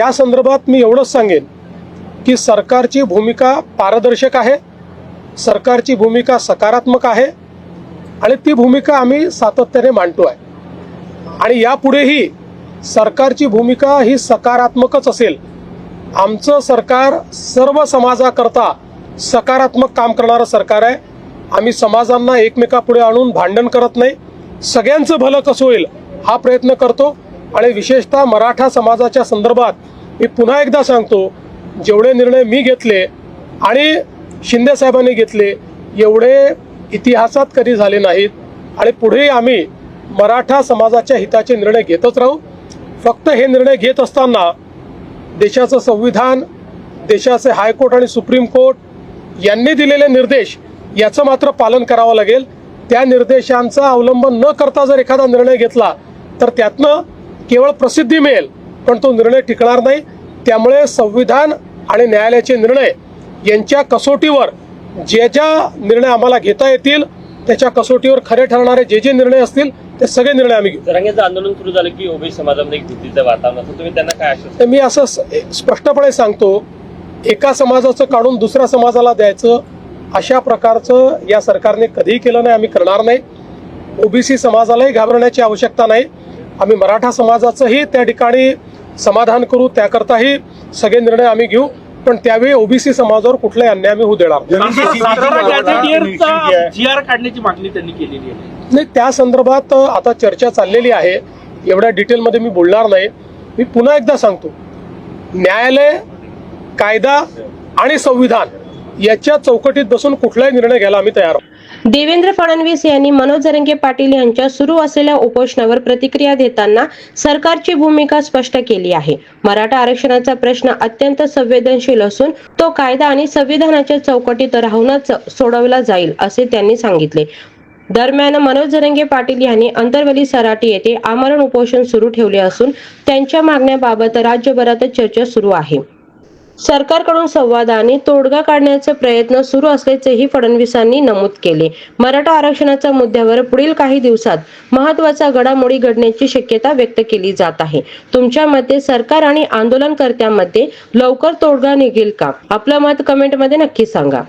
या संदर्भात मी एवढंच सांगेन की सरकारची भूमिका पारदर्शक आहे, सरकारची भूमिका सकारात्मक आहे आणि ती भूमिका आम्ही सातत्याने मांडतो आहे आणि यापुढेही सरकारची भूमिका ही सकारात्मकच असेल। आमचं सरकार सर्व समाजाकरता सकारात्मक काम करणारं सरकार आहे। आम्ही समाजांना एकमेकापुढे आणून भांडण करत नाही, सगळ्यांचं भलं कसं होईल हा प्रयत्न करतो आणि विशेषतः मराठा समाजाच्या संदर्भात मी पुन्हा एकदा सांगतो, जेवढे निर्णय मी घेतले आणि शिंदे साहेबांनी घेतले एवढे इतिहासात कधी झाले नाहीत आणि पुढेही आम्ही मराठा समाजाच्या हिताचे निर्णय घेतच राहू। फक्त हे निर्णय घेत असताना देशाचं संविधान, देशाचे हायकोर्ट आणि सुप्रीम कोर्ट यांनी दिलेले निर्देश याचं मात्र पालन करावं लागेल। त्या निर्देशांचा अवलंब न करता जर एखादा निर्णय घेतला तर त्यातनं केवळ प्रसिद्धी मिळेल पण तो निर्णय टिकणार नाही। त्यामुळे संविधान आणि न्यायालयाचे निर्णय यांच्या कसोटीवर जे निर्णय आम्हाला घेता येतील त्याच्या कसोटीवर खरे ठरणारे जे निर्णय असतील ते सगळे निर्णय आम्ही घेऊ। जरांगेचं आंदोलन सुरू झालं की ओबीसी समाजामध्ये एक भीतीचं वातावरण असतं, तुम्ही त्यांना काय आश्वासन? मी असं स्पष्टपणे सांगतो, एका समाजाचं काढून दुसऱ्या समाजाला द्यायचं अशा प्रकारचं या सरकारने कधीही केलं नाही, आम्ही करणार नाही। ओबीसी समाजालाही घाबरण्याची आवश्यकता नाही। आम्ही मराठा समाजाचंही त्या ठिकाणी समाधान करू, त्याकरताही सगळे निर्णय आम्ही घेऊ, पण त्यावेळी ओबीसी समाजावर कुठलाही अन्याय आम्ही होऊ देणार जीआर काढण्याची मागणी त्यांनी केलेली आहे। नाही, त्या संदर्भात आता चर्चा चाललेली आहे, एवढ्या डिटेलमध्ये मी बोलणार नाही। मी पुन्हा एकदा सांगतो, न्यायालय, कायदा आणि संविधान याच्या चौकटीत बसून कुठलाही निर्णय घ्यायला आम्ही तयार आहोत। देवेंद्र फडणवीस यांनी मनोज जरांगे पाटील यांच्या सुरू असलेल्या उपोषणावर प्रतिक्रिया देताना सरकारची भूमिका स्पष्ट केली आहे। मराठा आरक्षणाचा प्रश्न अत्यंत संवेदनशील असून तो कायदा आणि संविधानाच्या चौकटीत राहूनच सोडवला जाईल असे त्यांनी सांगितले। दरम्यान मनोज जरांगे पाटील यांनी अंतरवली सराटी येथे आमरण उपोषण सुरू ठेवले असून त्यांच्या मागण्याबाबत राज्यभरात चर्चा सुरू आहे। सरकारकडून संवादाने तोडगा काढण्याचे प्रयत्न सुरू असल्याचेही फडणवीसांनी नमूद केले। मराठा आरक्षणाच्या मुद्द्यावर पुढील काही दिवसात महत्त्वाच्या घडामोडी घडण्याची शक्यता व्यक्त केली जात आहे। तुमच्या मते सरकार आणि आंदोलनकर्त्यांमध्ये लवकर तोडगा निघेल का? आपलं मत कमेंटमध्ये नक्की सांगा।